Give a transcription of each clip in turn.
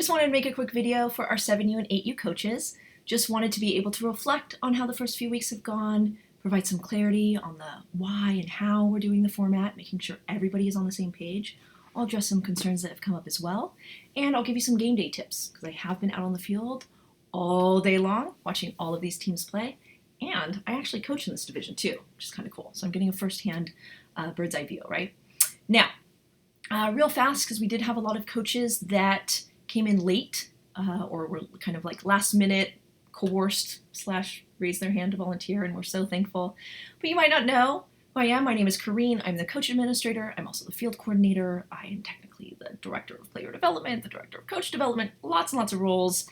Just wanted to make a quick video for our 7U and 8U coaches. Just wanted to be able to reflect on how the first few weeks have gone, provide some clarity on the why and how we're doing the format, making sure everybody is on the same page. I'll address some concerns that have come up as well, and I'll give you some game day tips because I have been out on the field all day long watching all of these teams play, and I actually coach in this division too, which is kind of cool. So I'm getting a firsthand bird's eye view, right? Now, real fast, because we did have a lot of coaches that came in late or were kind of like last minute coerced / raised their hand to volunteer, and we're so thankful. But you might not know who I am. My name is Corrine. I'm the coach administrator. I'm also the field coordinator. I am technically the director of player development, the director of coach development, lots and lots of roles.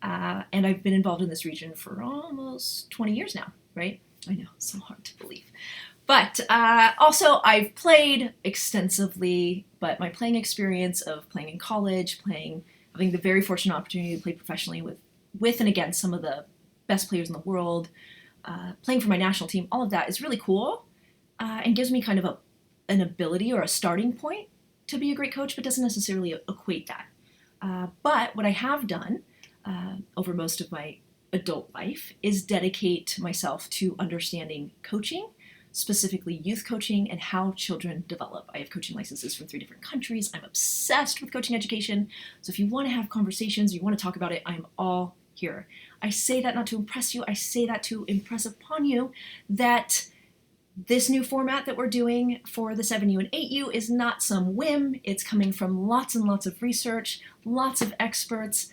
And I've been involved in this region for almost 20 years now, right? I know, it's so hard to believe. But also I've played extensively, but my playing experience of playing in college, having the very fortunate opportunity to play professionally with and against some of the best players in the world, playing for my national team, all of that is really cool and gives me kind of an ability or a starting point to be a great coach, but doesn't necessarily equate that. But what I have done over most of my adult life is dedicate myself to understanding coaching, specifically youth coaching and how children develop. I have coaching licenses from 3 different countries. I'm obsessed with coaching education. So if you want to have conversations, you want to talk about it, I'm all here. I say that not to impress you. I say that to impress upon you that this new format that we're doing for the 7U and 8U is not some whim. It's coming from lots and lots of research, lots of experts,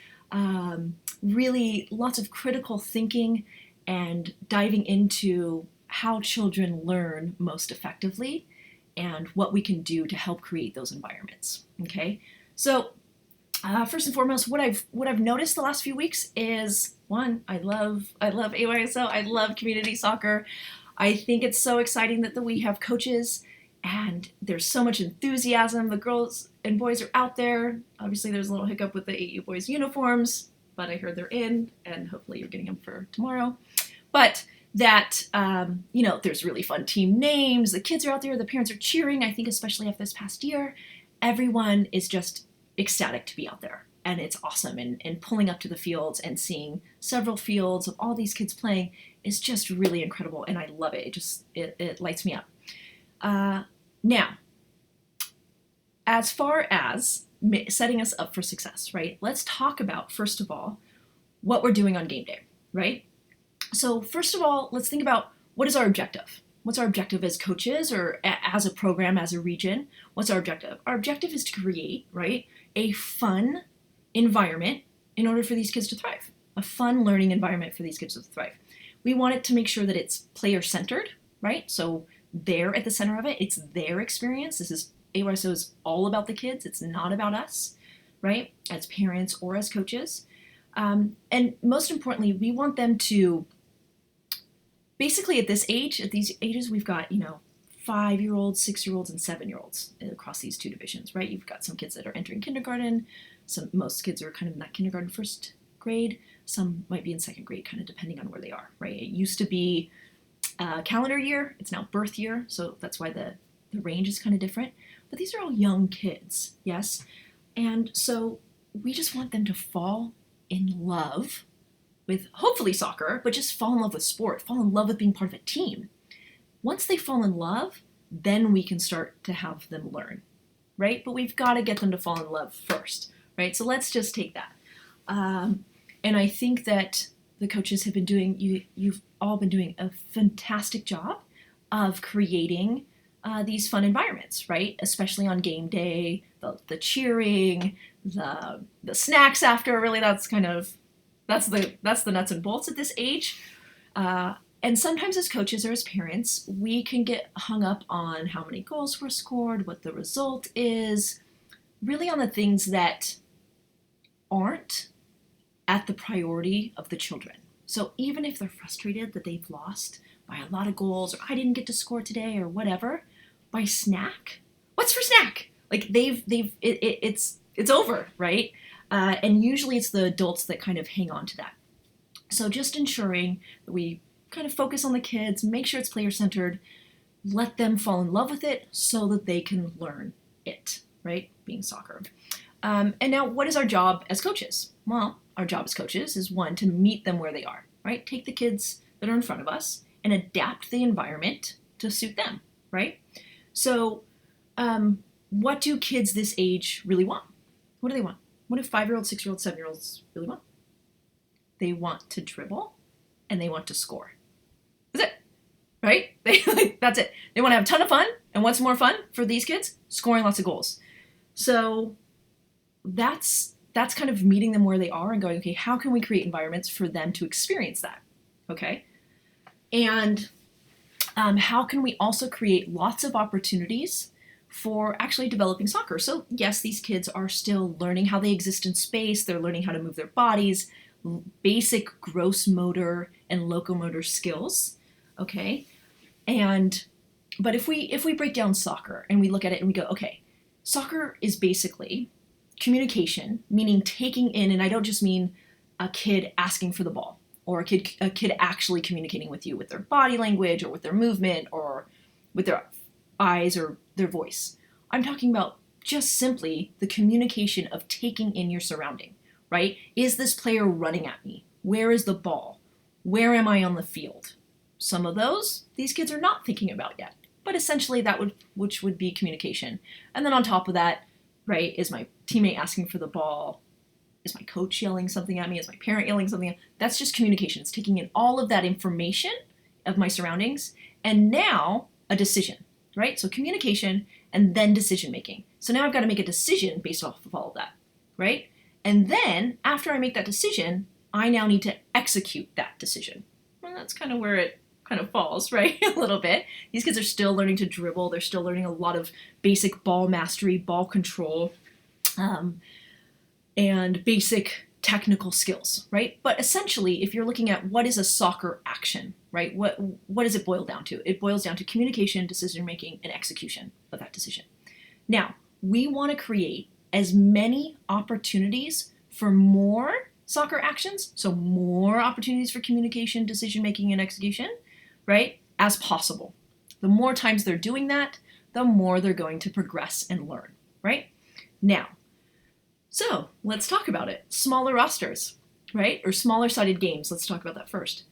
really lots of critical thinking and diving into how children learn most effectively and what we can do to help create those environments. Okay, so first and foremost, what I've noticed the last few weeks is, one, I love AYSO. I love community soccer. I think it's so exciting that we have coaches and there's so much enthusiasm. The girls and boys are out there. Obviously, there's a little hiccup with the 8U boys uniforms, but I heard they're in, and hopefully you're getting them for tomorrow. But that, there's really fun team names. The kids are out there. The parents are cheering. I think especially after this past year, everyone is just ecstatic to be out there. And it's awesome. And pulling up to the fields and seeing several fields of all these kids playing is just really incredible. And I love it. It lights me up. Now, as far as setting us up for success, right? Let's talk about, first of all, what we're doing on game day, right? So first of all, let's think about what is our objective? What's our objective as coaches or as a program, as a region? What's our objective? Our objective is to create, right, a fun environment in order for these kids to thrive, a fun learning environment for these kids to thrive. We want it to make sure that it's player-centered, right? So they're at the center of it. It's their experience. AYSO is all about the kids. It's not about us, right, as parents or as coaches. And most importantly, we want them to basically at these ages, we've got, 5-year-olds, 6-year-olds, and 7-year-olds across these 2 divisions, right? You've got some kids that are entering kindergarten. Most kids are kind of in that kindergarten first grade. Some might be in 2nd grade, kind of depending on where they are, right? It used to be calendar year. It's now birth year. So that's why the range is kind of different. But these are all young kids, yes? And so we just want them to fall in love with hopefully soccer, but just fall in love with sport, fall in love with being part of a team. Once they fall in love, then we can start to have them learn, right? But we've got to get them to fall in love first, right? So let's just take that. And I think that the coaches have been you've all been doing a fantastic job of creating these fun environments, right? Especially on game day, the cheering, the snacks after, really that's the nuts and bolts at this age. And sometimes as coaches or as parents, we can get hung up on how many goals were scored, what the result is, really on the things that aren't at the priority of the children. So even if they're frustrated that they've lost by a lot of goals, or I didn't get to score today, or whatever, by snack, what's for snack? Like it's over, right? And usually it's the adults that kind of hang on to that. So just ensuring that we kind of focus on the kids, make sure it's player-centered, let them fall in love with it so that they can learn it, right? Being soccer. And now, what is our job as coaches? Well, our job as coaches is one, to meet them where they are, right? Take the kids that are in front of us and adapt the environment to suit them, right? So, what do kids this age really want? What do they want? What do 5-year-olds, 6-year-olds, 7-year-olds really want? They want to dribble and they want to score. That's it, right? That's it. They want to have a ton of fun. And what's more fun for these kids? Scoring lots of goals. So that's kind of meeting them where they are and going, okay, how can we create environments for them to experience that? Okay. And how can we also create lots of opportunities for actually developing soccer? So yes, these kids are still learning how they exist in space. They're learning how to move their bodies, basic gross motor and locomotor skills. Okay. But if we break down soccer and we look at it and we go, okay, soccer is basically communication, meaning taking in, and I don't just mean a kid asking for the ball or a kid actually communicating with you with their body language or with their movement or with their eyes or their voice. I'm talking about just simply the communication of taking in your surrounding, right? Is this player running at me? Where is the ball? Where am I on the field? Some of those, these kids are not thinking about yet, but essentially which would be communication. And then on top of that, right, is my teammate asking for the ball? Is my coach yelling something at me? Is my parent yelling something? That's just communication. It's taking in all of that information of my surroundings and now a decision, right? So communication and then decision making. So now I've got to make a decision based off of all of that, right? And then after I make that decision, I now need to execute that decision. Well, that's kind of where it kind of falls, right? A little bit. These kids are still learning to dribble. They're still learning a lot of basic ball mastery, ball control, and basic technical skills, right? But essentially, if you're looking at what is a soccer action, right? What does it boil down to? It boils down to communication, decision making, and execution of that decision. Now, we want to create as many opportunities for more soccer actions, so more opportunities for communication, decision making, and execution, right, as possible. The more times they're doing that, the more they're going to progress and learn, right? Now, so let's talk about it. Smaller rosters, right? Or smaller sided games. Let's talk about that first.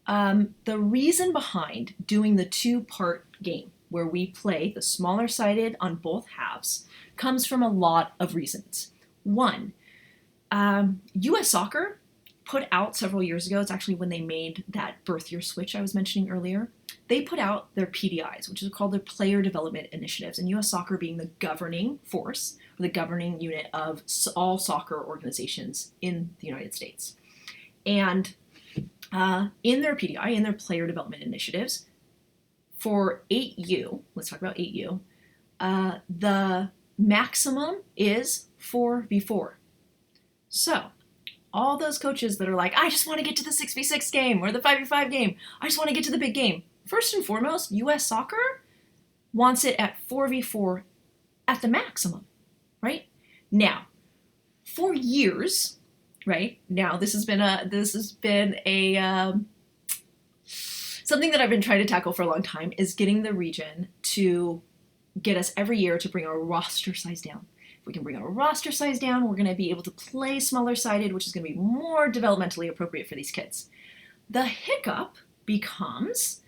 The reason behind doing the 2-part game where we play the smaller sided on both halves comes from a lot of reasons. One, US Soccer put out several years ago, it's actually when they made that birth year switch I was mentioning earlier, they put out their PDIs, which is called their Player Development Initiatives, and US Soccer being the governing force, or the governing unit of all soccer organizations in the United States. And in their PDI, in their Player Development Initiatives, for 8U, let's talk about 8U, the maximum is 4v4. So, all those coaches that are like, I just want to get to the 6v6 game or the 5v5 game. I just want to get to the big game. First and foremost, US Soccer wants it at 4v4 at the maximum, right? Now, for years, right? Now, this has been a something that I've been trying to tackle for a long time is getting the region to get us every year to bring our roster size down. If we can bring our roster size down, we're going to be able to play smaller sided, which is going to be more developmentally appropriate for these kids. The hiccup becomes,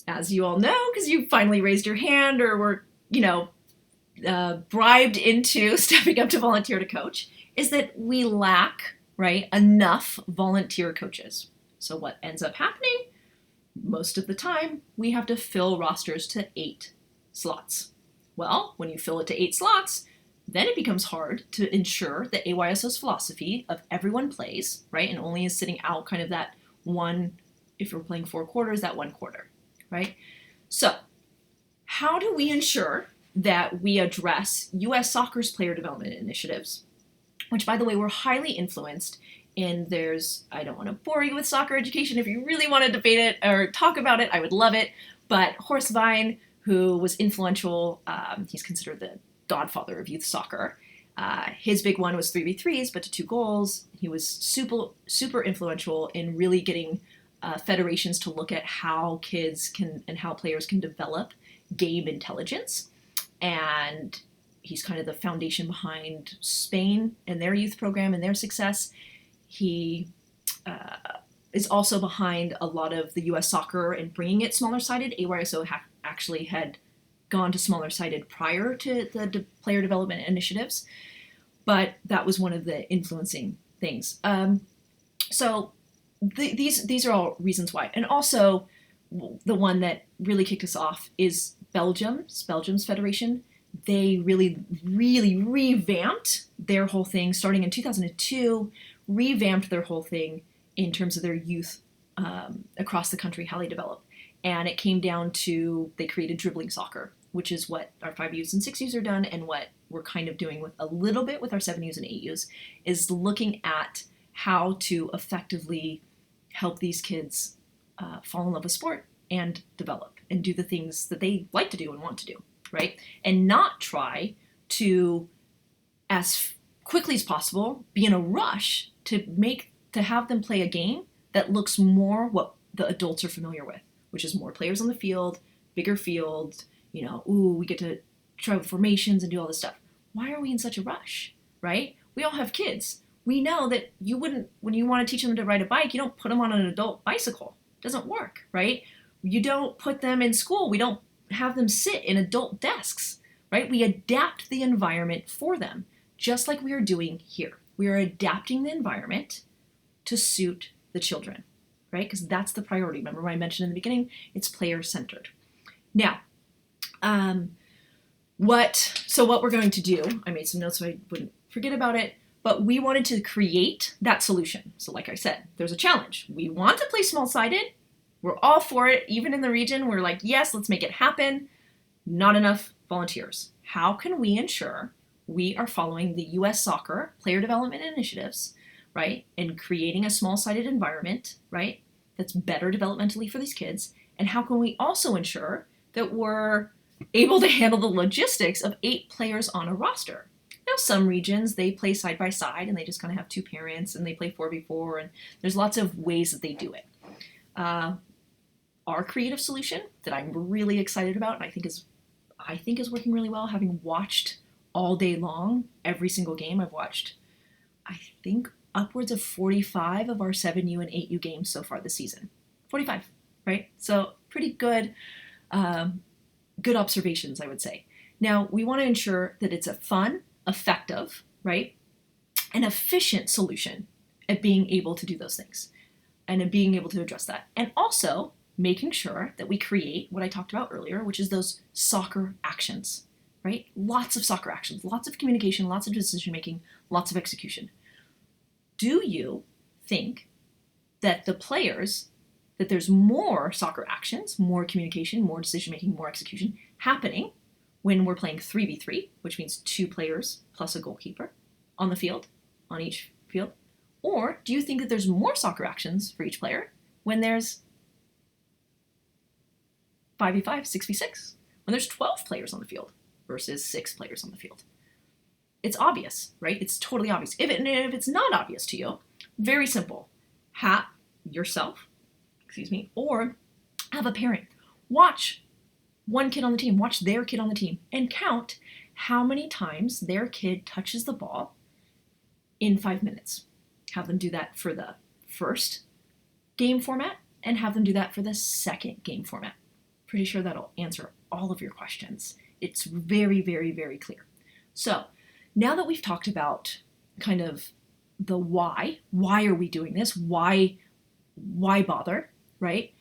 as you all know, because you finally raised your hand or were, bribed into stepping up to volunteer to coach, is that we lack, right, enough volunteer coaches. So what ends up happening? Most of the time, we have to fill rosters to 8 slots. Well, when you fill it to 8 slots, then it becomes hard to ensure that AYSO's philosophy of everyone plays, right, and only is sitting out kind of that one, if we're playing 4 quarters, that 1 quarter, right? So, how do we ensure that we address US Soccer's player development initiatives, which, by the way, were highly influenced in I don't want to bore you with soccer education. If you really want to debate it or talk about it, I would love it. But Horst Wijn, who was influential, he's considered the godfather of youth soccer. His big one was 3v3s, but to 2 goals. He was super influential in really getting federations to look at how kids can and how players can develop game intelligence. And He's kind of the foundation behind Spain and their youth program and their success. He is also behind a lot of the U.S. soccer and bringing it smaller sided. AYSO actually had gone to smaller sided prior to the player development initiatives, but that was one of the influencing things. So these are all reasons why. And also, the one that really kicked us off is Belgium's federation. They really revamped their whole thing starting in 2002, revamped their whole thing in terms of their youth across the country, how they develop. And it came down to, they created dribbling soccer, which is what our 5Us and 6Us are done, and what we're kind of doing with a little bit with our 7Us and 8Us, is looking at how to effectively help these kids fall in love with sport and develop and do the things that they like to do and want to do, right? And not try to, as quickly as possible, be in a rush to have them play a game that looks more what the adults are familiar with, which is more players on the field, bigger field, we get to try with formations and do all this stuff. Why are we in such a rush, right? We all have kids. We know that you wouldn't, when you want to teach them to ride a bike, you don't put them on an adult bicycle. It doesn't work, right? You don't put them in school. We don't have them sit in adult desks, right? We adapt the environment for them, just like we are doing here. We are adapting the environment to suit the children, right? Because that's the priority. Remember what I mentioned in the beginning? It's player-centered. Now, what we're going to do, I made some notes so I wouldn't forget about it, but we wanted to create that solution. So like I said, there's a challenge. We want to play small-sided. We're all for it. Even in the region, we're like, yes, let's make it happen. Not enough volunteers. How can we ensure we are following the U.S. soccer player development initiatives, right? And creating a small-sided environment, right? That's better developmentally for these kids. And how can we also ensure that we're able to handle the logistics of 8 players on a roster? Now, some regions, they play side by side and they just kind of have 2 parents and they play 4v4, and there's lots of ways that they do it. Our creative solution that I'm really excited about, and I think is working really well, having watched all day long every single game. I've watched, I think, upwards of 45 of our 7U and 8U games so far this season. 45, right? So pretty good observations, I would say. Now, we want to ensure that it's a fun, effective, right, an efficient solution at being able to do those things and at being able to address that. And also making sure that we create what I talked about earlier, which is those soccer actions, right? Lots of soccer actions, lots of communication, lots of decision-making, lots of execution. Do you think that that there's more soccer actions, more communication, more decision-making, more execution happening when we're playing 3v3, which means 2 players plus a goalkeeper on the field, on each field? Or do you think that there's more soccer actions for each player when there's 5v5, 6v6, when there's 12 players on the field versus 6 players on the field? It's obvious, right? It's totally obvious. If it's not obvious to you, very simple. Have yourself, or have a parent watch one kid on the team, watch their kid on the team, and count how many times their kid touches the ball in 5 minutes. Have them do that for the first game format and have them do that for the second game format. Pretty sure that'll answer all of your questions. It's very, very, very clear. So now that we've talked about kind of the why are we doing this? Why bother, right?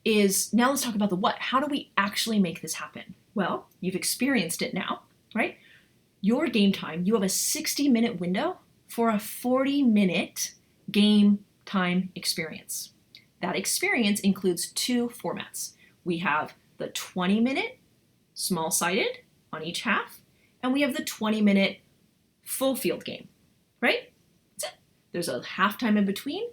Now let's talk about the what. How do we actually make this happen? Well, you've experienced it now, right? Your game time, you have a 60-minute window for a 40-minute game time experience. That experience includes 2 formats. We have the 20-minute small-sided on each half, and we have the 20-minute full field game, right? That's it. There's a halftime in between.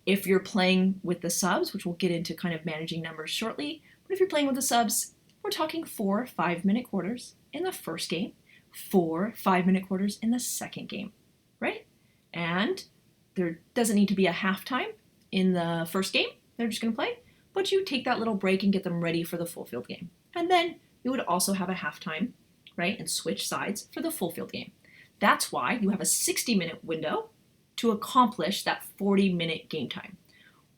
If you're playing with the subs, which we'll get into kind of managing numbers shortly, but if you're playing with the subs, we're talking 4 5-minute quarters in the first game, 4 5-minute quarters in the second game, right? And there doesn't need to be a halftime in the first game. They're just going to play, but you take that little break and get them ready for the full field game. And then you would also have a halftime, right, and switch sides for the full field game. That's why you have a 60-minute window to accomplish that 40-minute game time.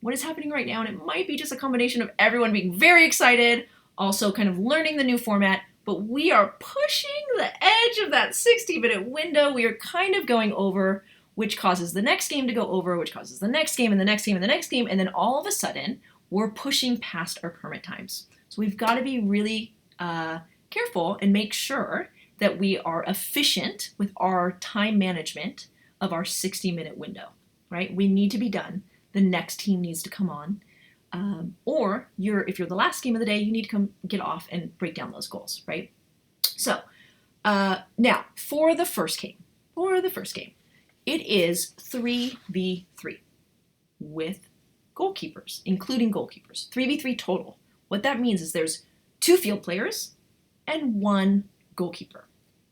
What is happening right now, and it might be just a combination of everyone being very excited, also kind of learning the new format, but we are pushing the edge of that 60-minute window. We are kind of going over, which causes the next game to go over, which causes the next game and the next game and the next game, and then all of a sudden, we're pushing past our permit times. So we've got to be really careful and make sure that we are efficient with our time management of our 60-minute window, right? We need to be done. The next team needs to come on. Or if you're the last game of the day, you need to come get off and break down those goals, right? So now for the first game, it is 3v3 with goalkeepers, including goalkeepers, 3v3 total. What that means is there's 2 field players and 1 goalkeeper.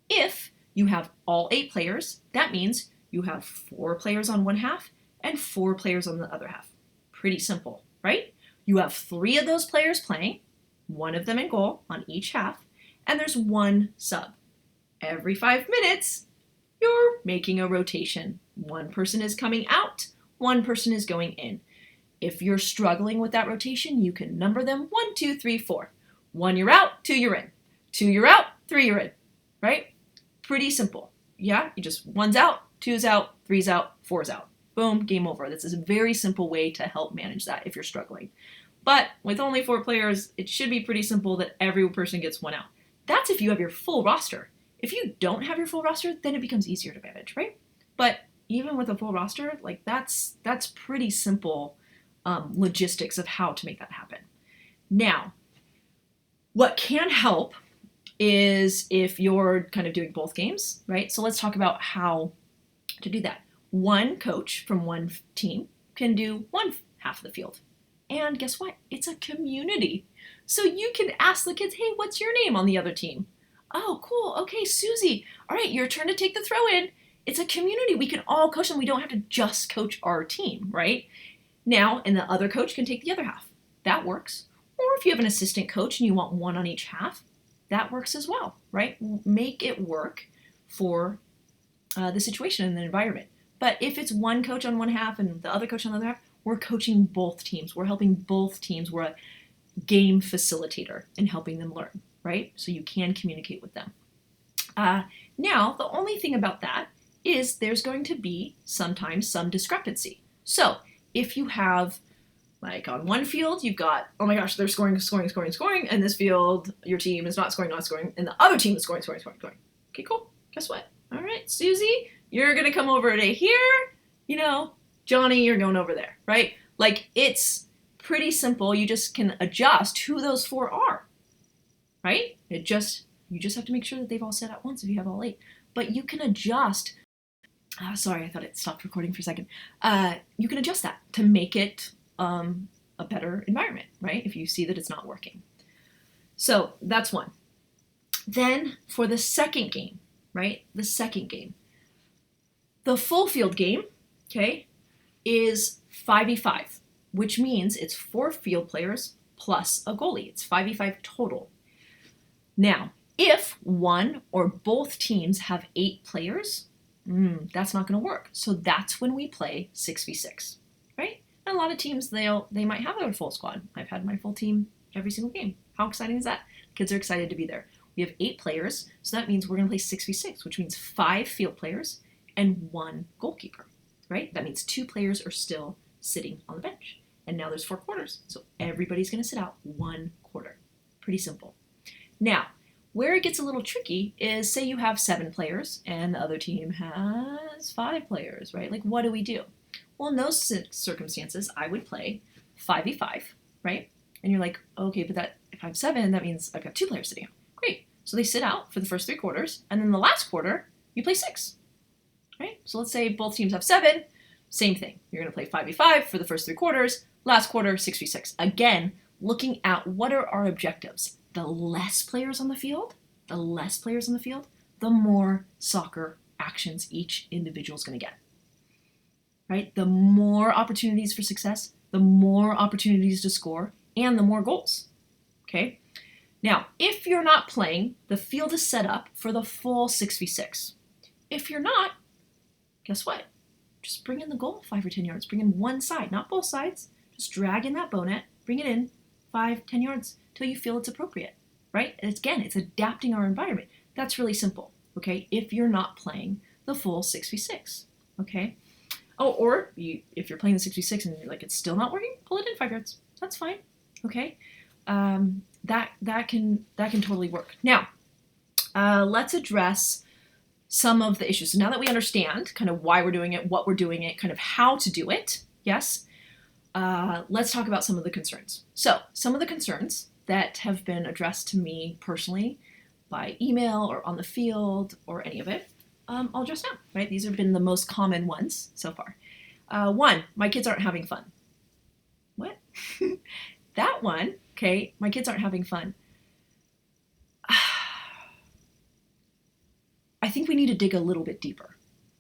If you have all 8 players, that means you have 4 players on one half and 4 players on the other half. Pretty simple, right? You have 3 of those players playing, 1 of them in goal on each half, and there's 1 sub. Every 5 minutes, you're making a rotation. 1 person is coming out, 1 person is going in. If you're struggling with that rotation, you can number them 1, 2, 3, 4. 1 you're out, 2 you're in. 2 you're out, 3 you're in, right? Pretty simple. Yeah, you just 1's out, 2's out, 3's out, 4's out. Boom, game over. This is a very simple way to help manage that if you're struggling. But with only 4 players, it should be pretty simple that every person gets 1 out. That's if you have your full roster. If you don't have your full roster, then it becomes easier to manage, right? But even with a full roster, like that's pretty simple logistics of how to make that happen. Now, what can help is if you're kind of doing both games, right? So let's talk about how to do that. 1 coach from 1 team can do 1 half of the field. And guess what? It's a community. So you can ask the kids, hey, what's your name on the other team? Oh, cool. Okay, Susie. All right, your turn to take the throw in. It's a community. We can all coach them. We don't have to just coach our team, right? Now, and the other coach can take the other half. That works. Or if you have an assistant coach and you want 1 on each half, that works as well, right? Make it work for the situation and the environment. But if it's 1 coach on 1 half and the other coach on the other half, we're coaching both teams. We're helping both teams. We're a game facilitator and helping them learn, right? So you can communicate with them. Now, the only thing about that is there's going to be sometimes some discrepancy. So if you have, like on one field, you've got, oh my gosh, they're scoring, and this field, your team is not scoring, and the other team is scoring. Okay, cool. Guess what? All right, Susie, you're going to come over to here. Johnny, you're going over there, right? Like, it's pretty simple. You just can adjust who those 4 are, right? You just have to make sure that they've all set at once if you have all 8. But you can adjust. Sorry, I thought it stopped recording for a second. You can adjust that to make it a better environment, right? If you see that it's not working. So that's 1. Then for the second game, right? The second game. The full field game, okay, is 5v5, which means it's 4 field players plus a goalie. It's 5v5 total. Now, if 1 or both teams have 8 players, that's not going to work. So that's when we play 6v6, right? And a lot of teams, they might have their full squad. I've had my full team every single game. How exciting is that? Kids are excited to be there. We have 8 players, so that means we're going to play 6v6, which means 5 field players and 1 goalkeeper, right? That means 2 players are still sitting on the bench. And now there's 4 quarters, so everybody's going to sit out 1 quarter. Pretty simple. Now, where it gets a little tricky is, say you have 7 players and the other team has 5 players, right? Like, what do we do? Well, in those circumstances, I would play 5v5, right? And you're like, okay, but if I have 7, that means I've got 2 players sitting out. Great. So they sit out for the first 3 quarters, and then the last quarter, you play 6, right? So let's say both teams have 7, same thing. You're going to play 5v5 for the first 3 quarters, last quarter, 6v6. Again, looking at what are our objectives. The less players on the field, the more soccer actions each individual is going to get, right? The more opportunities for success, the more opportunities to score, and the more goals, okay? Now, if you're not playing, the field is set up for the full 6v6. If you're not, guess what? Just bring in the goal 5 or 10 yards. Bring in one side, not both sides. Just drag in that bow net, bring it in 5, 10 yards till you feel it's appropriate, right? And it's adapting our environment. That's really simple, okay? If you're not playing the full 6v6, okay? Oh, or if you're playing the 6v6 and you're like, it's still not working, pull it in 5 yards. That's fine, okay? That can totally work. Now, let's address some of the issues. So now that we understand kind of why we're doing it, what we're doing it, kind of how to do it, yes, let's talk about some of the concerns. So some of the concerns that have been addressed to me personally by email or on the field or any of it, I'll address now, right? These have been the most common ones so far. One, my kids aren't having fun. What? That one, okay, my kids aren't having fun. I think we need to dig a little bit deeper,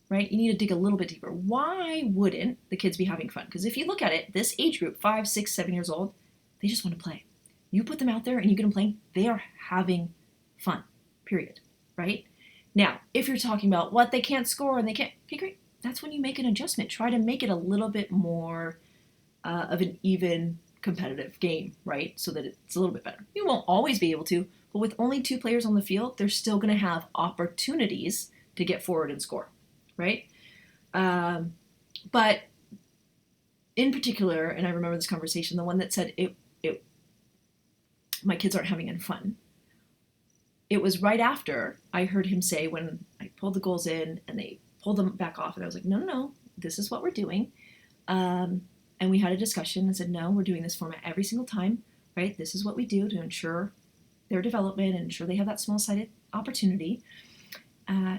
right? You need to dig a little bit deeper. Why wouldn't the kids be having fun? Because if you look at it, this age group, 5, 6, 7 years old, they just want to play. You put them out there and you get them playing, they are having fun, period, right? Now, if you're talking about what they can't score and they can't, okay, great. That's when you make an adjustment. Try to make it a little bit more of an even competitive game, right? So that it's a little bit better. You won't always be able to, but with only 2 players on the field, they're still going to have opportunities to get forward and score, right? But in particular, and I remember this conversation, the one that said my kids aren't having any fun. It was right after I heard him say, when I pulled the goals in and they pulled them back off, and I was like, no, this is what we're doing. And we had a discussion and said, no, we're doing this format every single time, right? This is what we do to ensure their development and ensure they have that small-sided opportunity.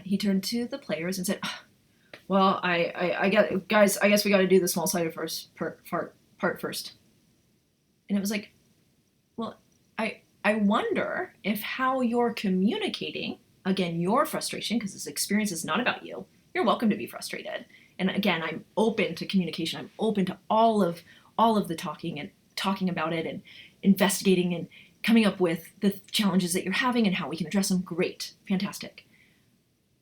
He turned to the players and said, well, I guess we got to do the small-sided part first. And it was like, well, I wonder if how you're communicating, again, your frustration, because this experience is not about you. You're welcome to be frustrated. And again, I'm open to communication. I'm open to all of the talking about it and investigating and coming up with the challenges that you're having and how we can address them. Great, fantastic.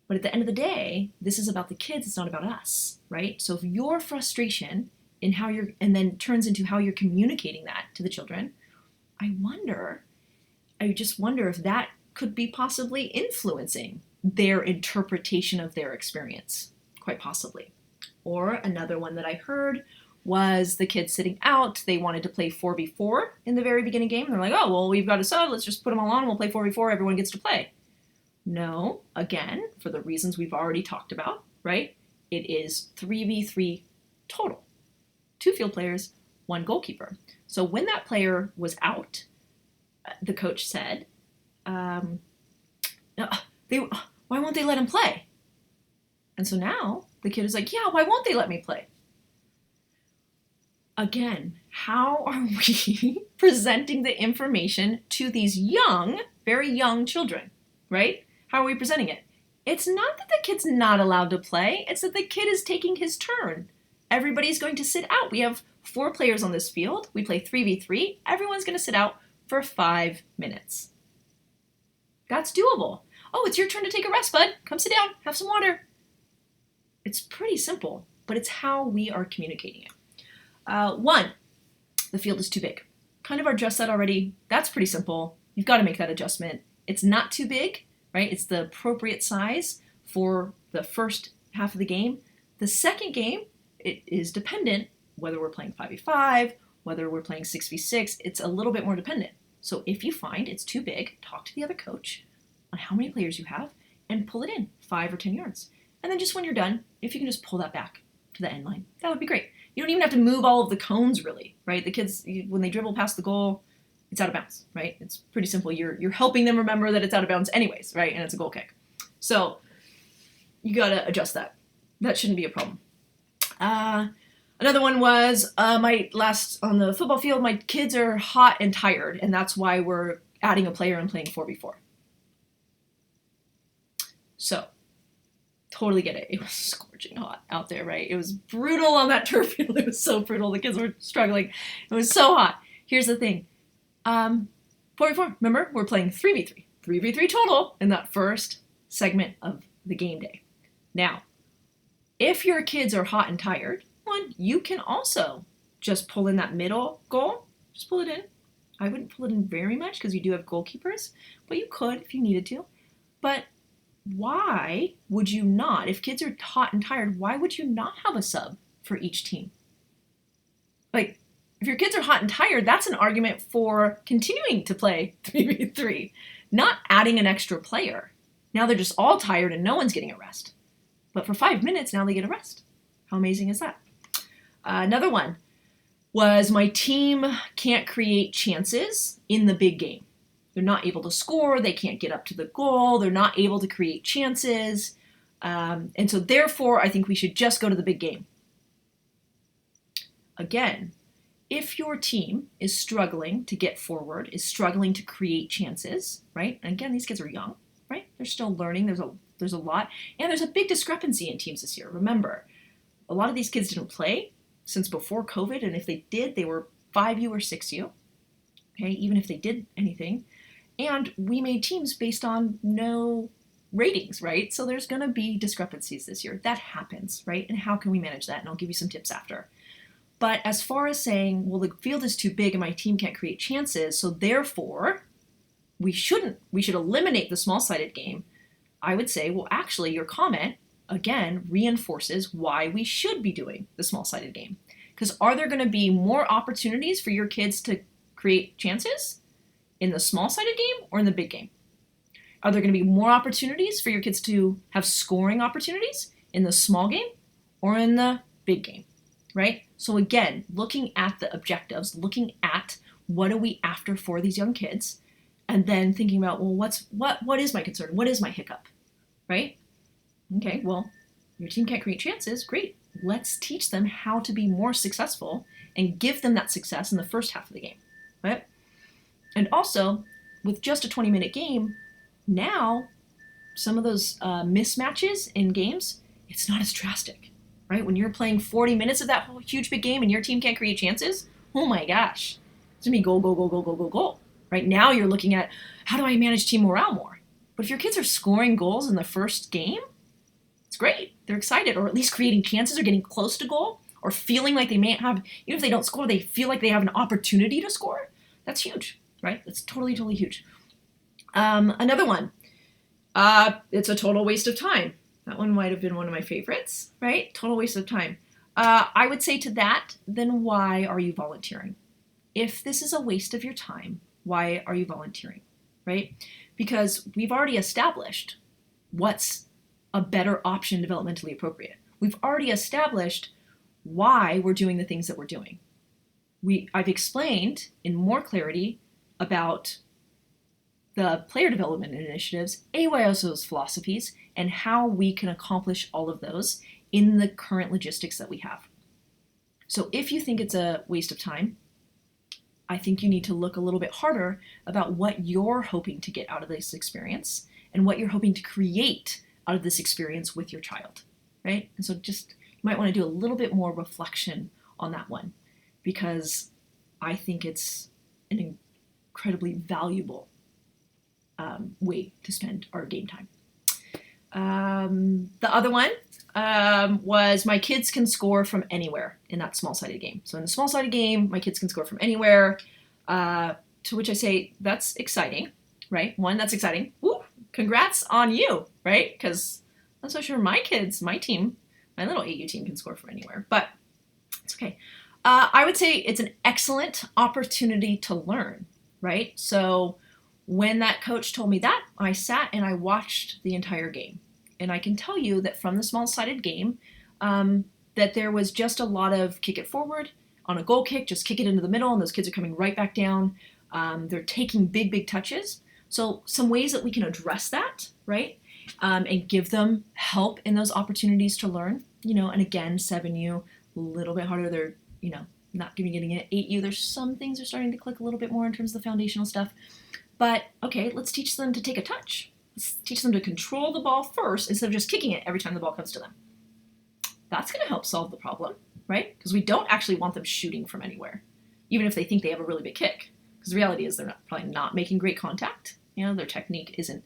But at the end of the day, this is about the kids. It's not about us, right? So if your frustration in and then turns into how you're communicating that to the children, I just wonder if that could be possibly influencing their interpretation of their experience, quite possibly. Or another one that I heard was the kids sitting out. They wanted to play 4v4 in the very beginning game. They're like, oh, well, we've got a sub. Let's just put them all on. We'll play 4v4. Everyone gets to play. No, again, for the reasons we've already talked about, right? It is 3v3 total. 2 field players, 1 goalkeeper. So when that player was out, the coach said, why won't they let him play? And so now the kid is like, yeah, why won't they let me play? Again, how are we presenting the information to these young, very young children, right? How are we presenting it? It's not that the kid's not allowed to play. It's that the kid is taking his turn. Everybody's going to sit out. We have 4 players on this field. We play 3v3. Everyone's going to sit out for 5 minutes. That's doable. Oh, it's your turn to take a rest, bud. Come sit down. Have some water. It's pretty simple, but it's how we are communicating it. 1, the field is too big. Kind of addressed that already. That's pretty simple. You've got to make that adjustment. It's not too big, right? It's the appropriate size for the first half of the game. The second game, it is dependent whether we're playing 5v5, whether we're playing 6v6. It's a little bit more dependent. So if you find it's too big, talk to the other coach on how many players you have and pull it in 5 or 10 yards. And then just when you're done, if you can just pull that back to the end line, that would be great. You don't even have to move all of the cones, really, right? The kids, when they dribble past the goal, it's out of bounds, right? It's pretty simple. You're helping them remember that it's out of bounds anyways, right? And it's a goal kick. So you got to adjust that. That shouldn't be a problem. Another one was on the football field, my kids are hot and tired, and that's why we're adding a player and playing 4v4. So totally get it. It was scorching hot out there, right? It was brutal on that turf field. It was so brutal. The kids were struggling. It was so hot. Here's the thing. 4v4, remember, we're playing 3v3. 3v3 total in that first segment of the game day. Now, if your kids are hot and tired, one, you can also just pull in that middle goal. Just pull it in. I wouldn't pull it in very much because you do have goalkeepers, but you could if you needed to. But why would you not, if kids are hot and tired, why would you not have a sub for each team? Like, if your kids are hot and tired, that's an argument for continuing to play 3v3, not adding an extra player. Now they're just all tired and no one's getting a rest. But for 5 minutes, now they get a rest. How amazing is that? Another one was my team can't create chances in the big game. They're not able to score. They can't get up to the goal. They're not able to create chances. And so therefore, I think we should just go to the big game. Again, if your team is struggling to get forward, is struggling to create chances, right? And again, these kids are young, right? They're still learning. There's a lot. And there's a big discrepancy in teams this year. Remember, a lot of these kids didn't play since before COVID. And if they did, they were 5U or 6U. Okay, even if they did anything. And we made teams based on no ratings, right? So there's going to be discrepancies this year. That happens, right? And how can we manage that? And I'll give you some tips after. But as far as saying, well, the field is too big and my team can't create chances, so therefore we should eliminate the small-sided game, I would say, well, actually, your comment, again, reinforces why we should be doing the small-sided game. Because are there going to be more opportunities for your kids to create chances in the small-sided game or in the big game? Are there going to be more opportunities for your kids to have scoring opportunities in the small game or in the big game, right? So again, looking at the objectives, looking at what are we after for these young kids, and then thinking about, well, what is my concern? What is my hiccup, right? Okay, well, your team can't create chances. Great. Let's teach them how to be more successful and give them that success in the first half of the game, right? And also, with just a 20-minute game, now some of those mismatches in games, it's not as drastic. Right? When you're playing 40 minutes of that whole huge big game and your team can't create chances, oh my gosh, it's going to be goal, goal, goal, goal, goal, goal, goal. Right now you're looking at, how do I manage team morale more? But if your kids are scoring goals in the first game, it's great. They're excited, or at least creating chances or getting close to goal, or feeling like they may have, even if they don't score, they feel like they have an opportunity to score. That's huge, right? That's totally, totally huge. Another one, it's a total waste of time. That one might have been one of my favorites, right? Total waste of time. I would say to that, then why are you volunteering? If this is a waste of your time, why are you volunteering, right? Because we've already established what's a better option developmentally appropriate. We've already established why we're doing the things that we're doing. I've explained in more clarity about the player development initiatives, AYSO's philosophies, and how we can accomplish all of those in the current logistics that we have. So if you think it's a waste of time, I think you need to look a little bit harder about what you're hoping to get out of this experience and what you're hoping to create out of this experience with your child, right? And so just, you might want to do a little bit more reflection on that one, because I think it's an incredibly valuable way to spend our game time. The other one was my kids can score from anywhere in that small-sided game. So in the small-sided game, my kids can score from anywhere, to which I say, that's exciting, right? One, that's exciting. Woo! Congrats on you, right? Because I'm not so sure my kids, my team, my little 8U team can score from anywhere, but it's okay. I would say it's an excellent opportunity to learn, right? So when that coach told me that, I sat and I watched the entire game. And I can tell you that from the small-sided game, that there was just a lot of kick it forward on a goal kick, just kick it into the middle, and those kids are coming right back down. They're taking big, big touches. So some ways that we can address that, right? And give them help in those opportunities to learn, and again, 7U, a little bit harder. They're, not getting it. 8U, there's some things are starting to click a little bit more in terms of the foundational stuff. But, okay, let's teach them to take a touch. Let's teach them to control the ball first instead of just kicking it every time the ball comes to them. That's going to help solve the problem, right? Because we don't actually want them shooting from anywhere, even if they think they have a really big kick. Because because the reality is they're probably not making great contact. Their technique isn't.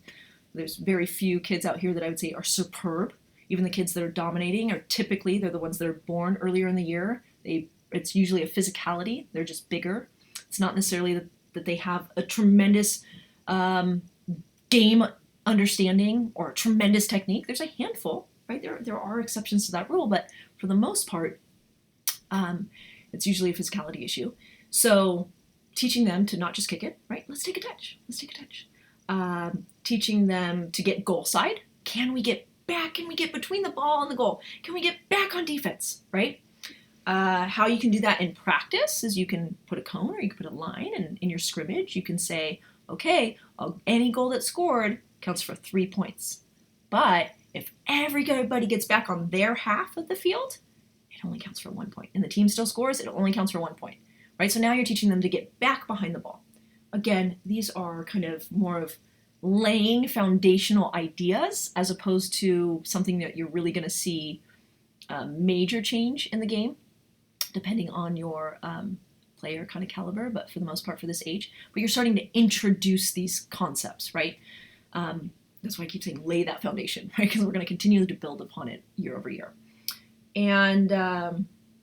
There's very few kids out here that I would say are superb. Even the kids that are dominating are typically, they're the ones that are born earlier in the year. It's usually a physicality. They're just bigger. It's not necessarily that they have a tremendous game understanding or a tremendous technique. There's a handful, right? There are exceptions to that rule, but for the most part, it's usually a physicality issue. So teaching them to not just kick it, right? Let's take a touch. Teaching them to get goal side. Can we get back? Can we get between the ball and the goal? Can we get back on defense, right? How you can do that in practice is you can put a cone or you can put a line, and in your scrimmage you can say, okay, any goal that's scored counts for 3 points. But if everybody gets back on their half of the field, it only counts for 1 point. And the team still scores, it only counts for 1 point. Right? So now you're teaching them to get back behind the ball. Again, these are kind of more of laying foundational ideas as opposed to something that you're really going to see major change in the game, depending on your player kind of caliber, but for the most part for this age. But you're starting to introduce these concepts, right? That's why I keep saying lay that foundation, right? Because we're going to continue to build upon it year over year. And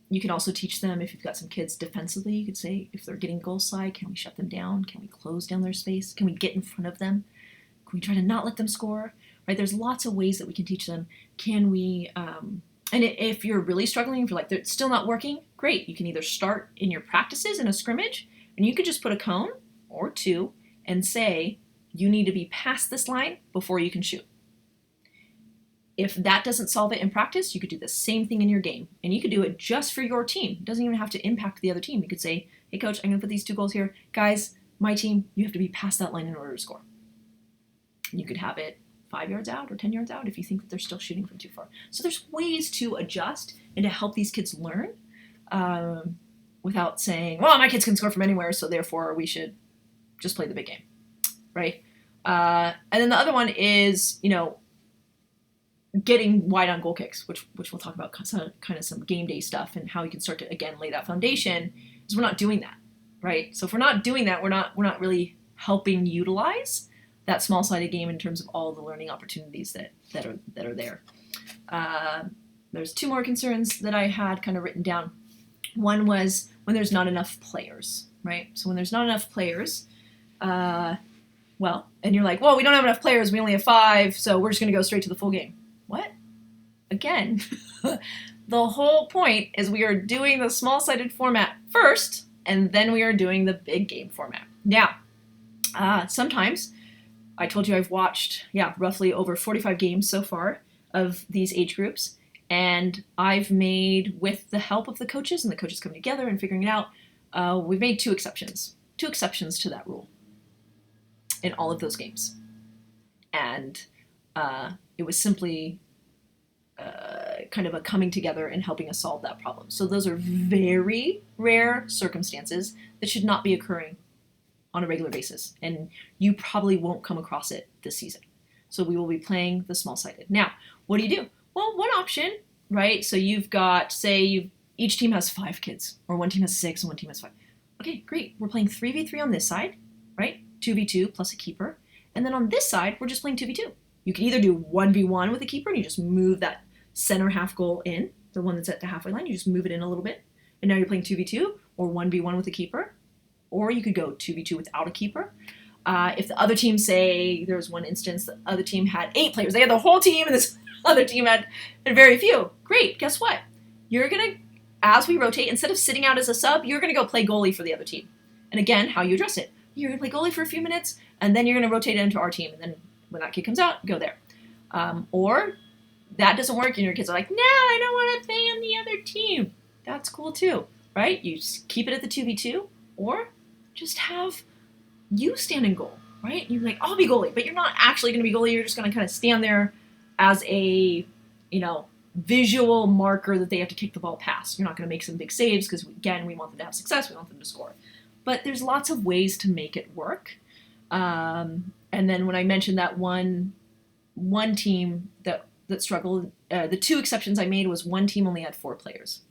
you can also teach them, if you've got some kids defensively, you could say, if they're getting goal side, can we shut them down? Can we close down their space? Can we get in front of them? Can we try to not let them score? Right? There's lots of ways that we can teach them. Can we, and if you're really struggling, if you're like, it's still not working, great. You can either start in your practices in a scrimmage, and you could just put a cone or two and say, you need to be past this line before you can shoot. If that doesn't solve it in practice, you could do the same thing in your game. And you could do it just for your team. It doesn't even have to impact the other team. You could say, hey, coach, I'm going to put these 2 goals here. Guys, my team, you have to be past that line in order to score. And you could have it 5 yards out or 10 yards out if you think that they're still shooting from too far. So there's ways to adjust and to help these kids learn without saying, well, my kids can score from anywhere, so therefore we should just play the big game, right? And then the other one is, getting wide on goal kicks, which we'll talk about, kind of some game day stuff and how you can start to, again, lay that foundation, is we're not doing that, right? So if we're not doing that, we're not really helping utilize that small-sided game in terms of all the learning opportunities that are there. There's 2 more concerns that I had kind of written down. One was when there's not enough players, right? So when there's not enough players, and you're like, well, we don't have enough players, we only have 5, so we're just going to go straight to the full game. What? Again, the whole point is we are doing the small-sided format first, and then we are doing the big game format. Now, sometimes, I told you I've watched, roughly over 45 games so far of these age groups, and I've made, with the help of the coaches and the coaches coming together and figuring it out, we've made 2 exceptions. 2 exceptions to that rule in all of those games. And it was simply kind of a coming together and helping us solve that problem. So those are very rare circumstances that should not be occurring on a regular basis. And you probably won't come across it this season. So we will be playing the small-sided. Now, what do you do? Well, one option, right? So you've got, each team has 5 kids, or one team has 6 and one team has 5. Okay, great. We're playing 3v3 on this side, right? 2v2 plus a keeper. And then on this side, we're just playing 2v2. You can either do 1v1 with a keeper and you just move that center half goal in, the one that's at the halfway line, you just move it in a little bit. And now you're playing 2v2 or 1v1 with a keeper. Or you could go 2v2 without a keeper. If the other team, say, there was one instance, the other team had 8 players. They had the whole team and this other team had very few. Great, guess what? You're going to, as we rotate, instead of sitting out as a sub, you're going to go play goalie for the other team. And again, how you address it. You're going to play goalie for a few minutes, and then you're going to rotate it into our team. And then when that kid comes out, go there. Or that doesn't work, and your kids are like, no, I don't want to play on the other team. That's cool too, right? You just keep it at the 2v2, or just have you stand in goal, right? You're like, I'll be goalie, but you're not actually going to be goalie. You're just going to kind of stand there as a, visual marker that they have to kick the ball past. You're not going to make some big saves because, again, we want them to have success. We want them to score. But there's lots of ways to make it work. And then when I mentioned that one team that struggled, the 2 exceptions I made was one team only had 4 players.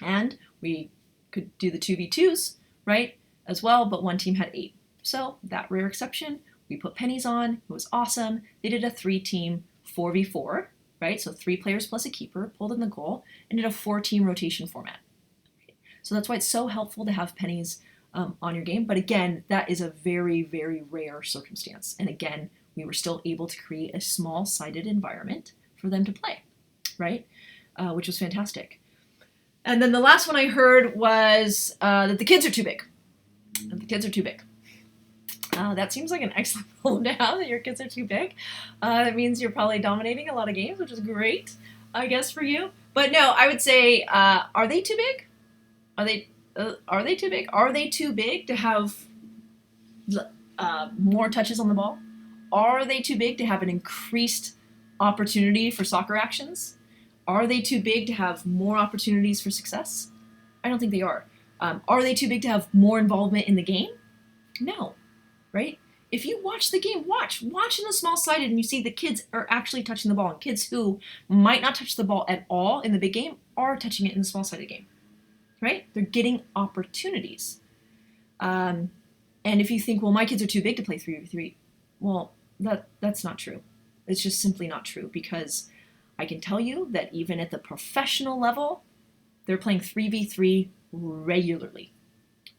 And we could do the 2v2s, right? as well, but one team had 8. So that rare exception, we put pennies on. It was awesome. They did a 3-team 4v4, right? So 3 players plus a keeper pulled in the goal and did a 4-team rotation format. So that's why it's so helpful to have pennies on your game. But again, that is a very, very rare circumstance. And again, we were still able to create a small-sided environment for them to play, right? Which was fantastic. And then the last one I heard was that the kids are too big. That the kids are too big. That seems like an excellent problem to have, that your kids are too big. That means you're probably dominating a lot of games, which is great, I guess, for you. But no, I would say, are they too big? Are they too big? Are they too big to have more touches on the ball? Are they too big to have an increased opportunity for soccer actions? Are they too big to have more opportunities for success? I don't think they are. Are they too big to have more involvement in the game? No, right? If you watch the game, watch in the small-sided and you see the kids are actually touching the ball, and kids who might not touch the ball at all in the big game are touching it in the small-sided game, right? They're getting opportunities. And if you think, well, my kids are too big to play 3v3, well, that's not true. It's just simply not true, because I can tell you that even at the professional level, they're playing 3v3 regularly.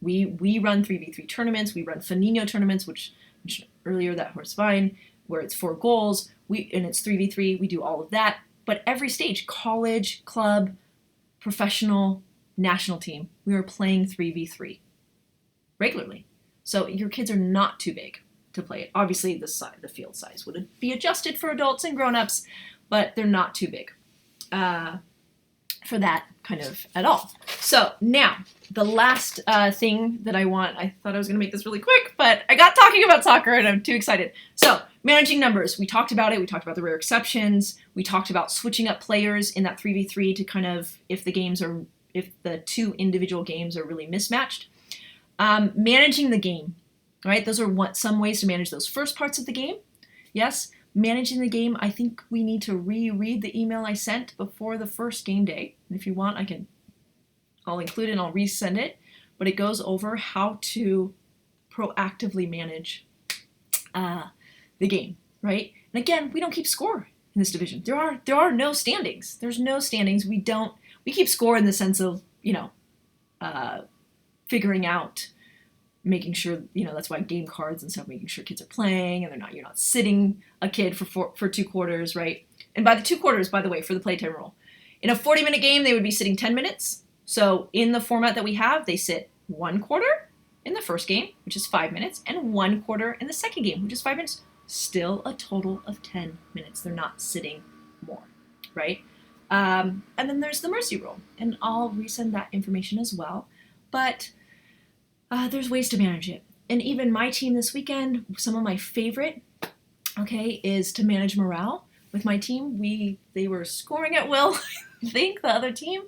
We run 3v3 tournaments. We run Fanino tournaments, which earlier, that horse vine, where it's 4 goals. And it's 3v3. We do all of that. But every stage, college, club, professional, national team, we are playing 3v3 regularly. So your kids are not too big to play it. Obviously, the field size would be adjusted for adults and grown-ups, but they're not too big for that kind of at all. So now, the last thing that I thought I was going to make this really quick, but I got talking about soccer and I'm too excited. So, managing numbers. We talked about it. We talked about the rare exceptions. We talked about switching up players in that 3v3 to kind of, if the 2 individual games are really mismatched. Managing the game, right? Those are some ways to manage those first parts of the game. Yes, managing the game, I think we need to reread the email I sent before the first game day. And if you want, I'll include it and I'll resend it. But it goes over how to proactively manage the game, right? And again, we don't keep score in this division. There are no standings. There's no standings. We keep score in the sense of, figuring out, making sure, that's why game cards and stuff, making sure kids are playing and you're not sitting a kid for 2 quarters, right? And by the 2 quarters, by the way, for the playtime rule, in a 40-minute game, they would be sitting 10 minutes. So in the format that we have, they sit 1 quarter in the first game, which is 5 minutes, and 1 quarter in the second game, which is 5 minutes. Still a total of 10 minutes. They're not sitting more, right? And then there's the mercy rule, and I'll resend that information as well. But there's ways to manage it. And even my team this weekend, some of my favorite, is to manage morale with my team. They were scoring at will, I think, the other team,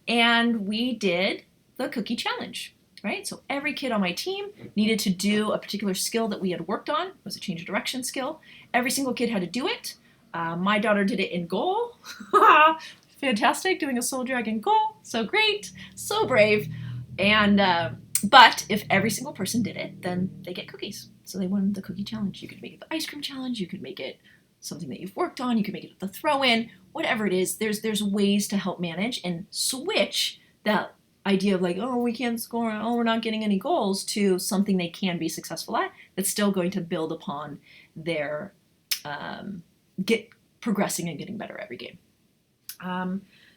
and we did the cookie challenge, right? So every kid on my team needed to do a particular skill that we had worked on. It was a change of direction skill. Every single kid had to do it. My daughter did it in goal. Fantastic, doing a soul dragon goal. So great, so brave. And but if every single person did it, then they get cookies. So they won the cookie challenge. You could make it the ice cream challenge. You could make it something that you've worked on. You could make it the throw-in. Whatever it is, there's ways to help manage and switch that idea of we can't score, we're not getting any goals, to something they can be successful at that's still going to build upon their progressing and getting better every game.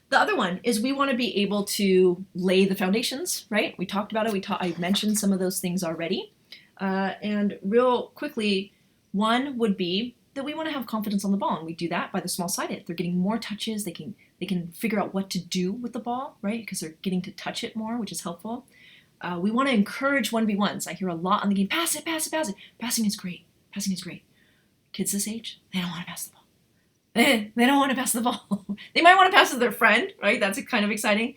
The other one is we want to be able to lay the foundations, right? We talked about it. I mentioned some of those things already. And real quickly, one would be that we want to have confidence on the ball, and we do that by the small-sided. They're getting more touches. They can figure out what to do with the ball, right? Because they're getting to touch it more, which is helpful. We want to encourage 1v1s. I hear a lot on the game, pass it, pass it, pass it. Passing is great. Passing is great. Kids this age, they don't want to pass the ball. They don't want to pass the ball. They might want to pass to their friend, right? That's kind of exciting.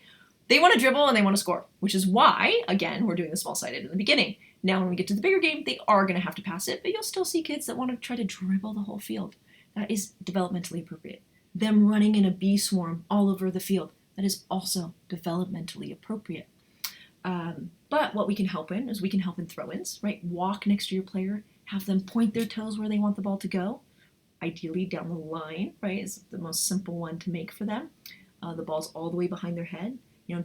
They want to dribble and they want to score, which is why, again, we're doing the small-sided in the beginning. Now, when we get to the bigger game, they are going to have to pass it, but you'll still see kids that want to try to dribble the whole field. That is developmentally appropriate. Them running in a bee swarm all over the field, that is also developmentally appropriate. But what we can help in is we can help in throw-ins, right? Walk next to your player, have them point their toes where they want the ball to go, ideally down the line, right, is the most simple one to make for them. The ball's all the way behind their head.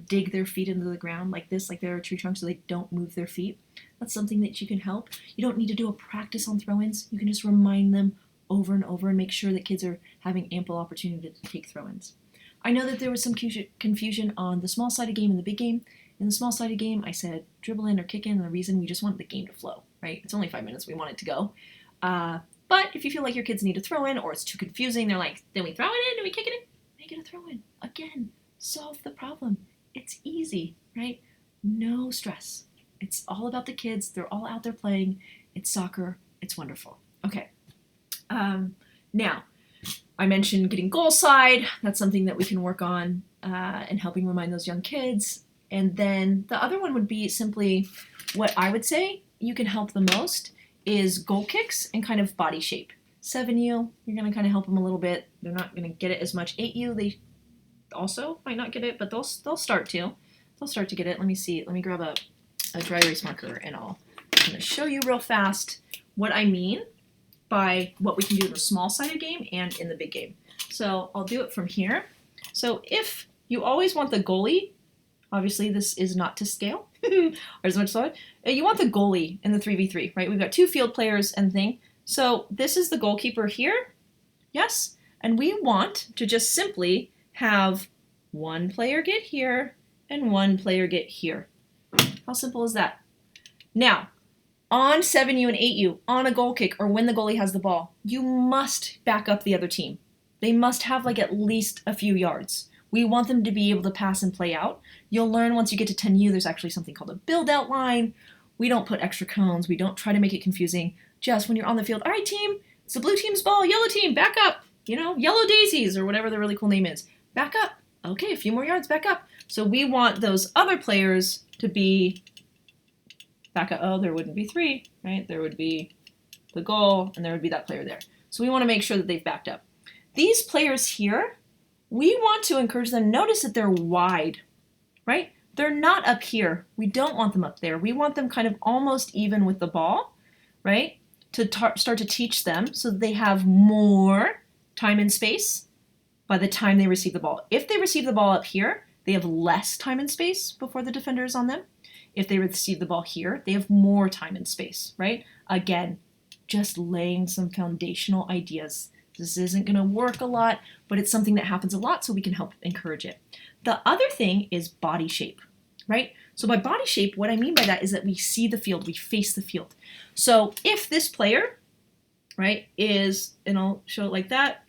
Dig their feet into the ground like this, like they're a tree trunk, so they don't move their feet. That's something that you can help. You don't need to do a practice on throw-ins. You can just remind them over and over and make sure that kids are having ample opportunity to take throw-ins. I know that there was some confusion on the small-sided game and the big game. In the small-sided game, I said dribble in or kick in, and the reason we just want the game to flow, right? It's only 5 minutes. We want it to go. But if you feel like your kids need to throw in or it's too confusing, they're like, then we throw it in, do we kick it in? Make it a throw in. Again, solve the problem. It's easy, right? No stress. It's all about the kids. They're all out there playing. It's soccer. It's wonderful. Okay. Now, I mentioned getting goal side. That's something that we can work on and helping remind those young kids. And then the other one would be simply what I would say you can help the most is goal kicks and kind of body shape. 7U, you're going to kind of help them a little bit. They're not going to get it as much. 8U, they also might not get it, but they'll start to. They'll start to get it. Let me see. Let me grab a dry erase marker and I'm going to show you real fast what I mean by what we can do in the small-sided game and in the big game. So I'll do it from here. So if you always want the goalie, obviously this is not to scale, or as much so, you want the goalie in the 3v3, right? We've got 2 field players and thing. So this is the goalkeeper here, yes? And we want to just simply have one player get here and one player get here. How simple is that? Now, on 7U and 8U, on a goal kick or when the goalie has the ball, you must back up the other team. They must have like at least a few yards. We want them to be able to pass and play out. You'll learn once you get to 10U, there's actually something called a build-out line. We don't put extra cones. We don't try to make it confusing. Just when you're on the field, all right, team, it's the blue team's ball, yellow team, back up. Yellow daisies or whatever the really cool name is. Back up. Okay, a few more yards, back up. So we want those other players to be back up. Oh, there wouldn't be 3, right? There would be the goal, and there would be that player there. So we want to make sure that they've backed up. These players here, we want to encourage them. Notice that they're wide, right? They're not up here. We don't want them up there. We want them kind of almost even with the ball, right? To start to teach them so that they have more time and space by the time they receive the ball. If they receive the ball up here, they have less time and space before the defender is on them. If they receive the ball here, they have more time and space, right? Again, just laying some foundational ideas. This isn't going to work a lot, but it's something that happens a lot, so we can help encourage it. The other thing is body shape, right? So by body shape, what I mean by that is that we see the field, we face the field. So if this player, right, is, and I'll show it like that,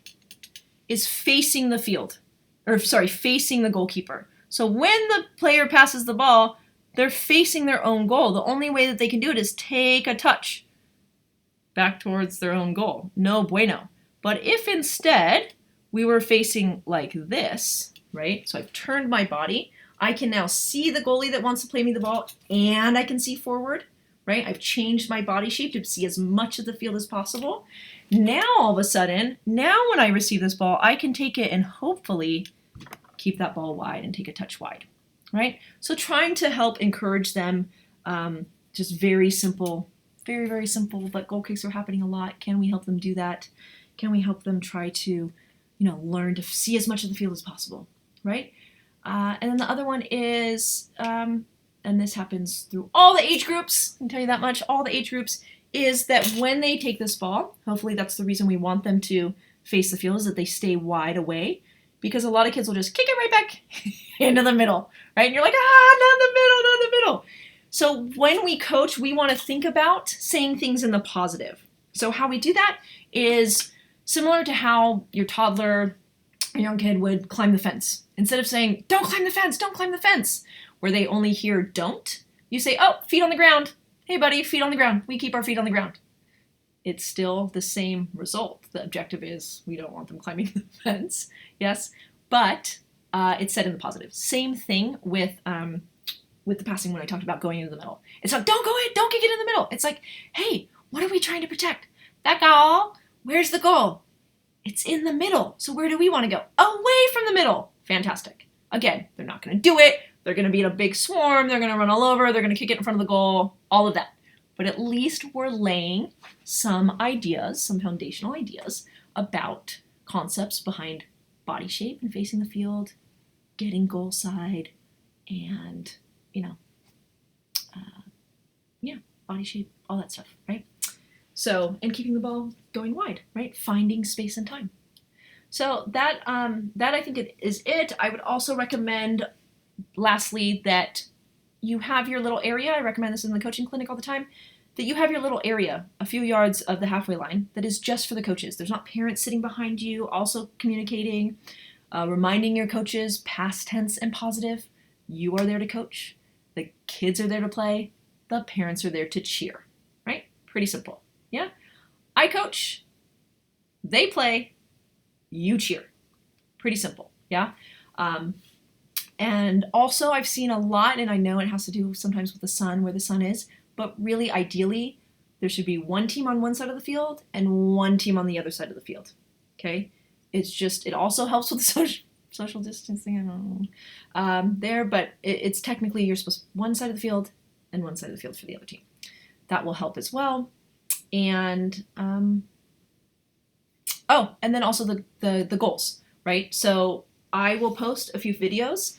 is facing the field, or sorry, facing the goalkeeper. So when the player passes the ball, they're facing their own goal. The only way that they can do it is take a touch back towards their own goal. No bueno. But if instead we were facing like this, right? So I've turned my body. I can now see the goalie that wants to play me the ball, and I can see forward, right? I've changed my body shape to see as much of the field as possible. Now, all of a sudden, now when I receive this ball, I can take it and hopefully keep that ball wide and take a touch wide, right? So trying to help encourage them, just very simple, very, very simple, but goal kicks are happening a lot. Can we help them do that? Can we help them try to, learn to see as much of the field as possible, right? And then the other one is, and this happens through all the age groups, I can tell you that much, all the age groups, is that when they take this ball, hopefully that's the reason we want them to face the field, is that they stay wide away, because a lot of kids will just kick it right back into the middle, right? And you're like, not the middle, not the middle. So when we coach, we want to think about saying things in the positive. So how we do that is similar to how your toddler, a young kid would climb the fence. Instead of saying, don't climb the fence, don't climb the fence, where they only hear don't, you say, oh, feet on the ground. Hey, buddy, feet on the ground. We keep our feet on the ground. It's still the same result. The objective is we don't want them climbing the fence, yes, but it's said in the positive. Same thing with the passing when I talked about going into the middle. It's not, don't go in, don't kick it in the middle. It's like, hey, what are we trying to protect? That goal. Where's the goal? It's in the middle. So where do we want to go? Away from the middle. Fantastic. Again, they're not going to do it. They're going to be in a big swarm. They're going to run all over. They're going to kick it in front of the goal, all of that. But at least we're laying some ideas, some foundational ideas about concepts behind body shape and facing the field, getting goal side, and, body shape, all that stuff, right? So, and keeping the ball going wide, right? Finding space and time. So that I think is it. I would also recommend, lastly, that you have your little area. I recommend this in the coaching clinic all the time, that you have your little area a few yards of the halfway line that is just for the coaches. There's not parents sitting behind you also communicating, reminding your coaches, past tense and positive, you are there to coach. The kids are there to play. The parents are there to cheer, right? Pretty simple, yeah? I coach, they play, you cheer. Pretty simple, yeah? And also I've seen a lot, and I know it has to do sometimes with the sun, where the sun is, but really ideally there should be one team on one side of the field and one team on the other side of the field, okay? It also helps with the social distancing, I don't know, there, but it's technically you're supposed to one side of the field and one side of the field for the other team. That will help as well. And, and then also the goals, right? So I will post a few videos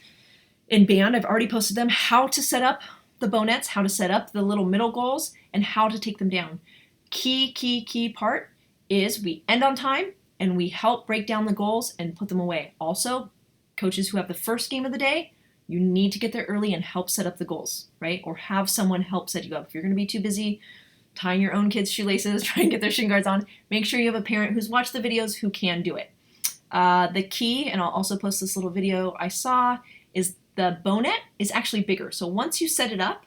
in band. I've already posted them, how to set up the bow nets, how to set up the little middle goals, and how to take them down. Key part is we end on time and we help break down the goals and put them away. Also, coaches who have the first game of the day, you need to get there early and help set up the goals, right? Or have someone help set you up. If you're going to be too busy tying your own kids' shoelaces, trying to get their shin guards on, make sure you have a parent who's watched the videos who can do it. The key, and I'll also post this little video I saw, is the bow net is actually bigger. So once you set it up,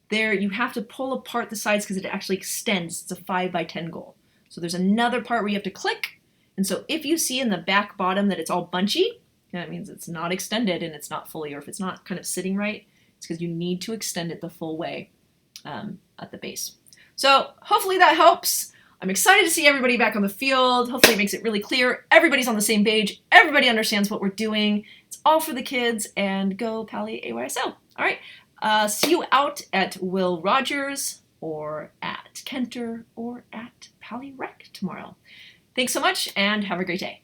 there you have to pull apart the sides because it actually extends. It's a 5x10 goal. So there's another part where you have to click. And so if you see in the back bottom that it's all bunchy, that means it's not extended and it's not fully, or if it's not kind of sitting right, it's because you need to extend it the full way at the base. So hopefully that helps. I'm excited to see everybody back on the field. Hopefully it makes it really clear. Everybody's on the same page. Everybody understands what we're doing. It's all for the kids, and go Pally AYSO. All right. See you out at Will Rogers or at Kenter or at Pally Rec tomorrow. Thanks so much and have a great day.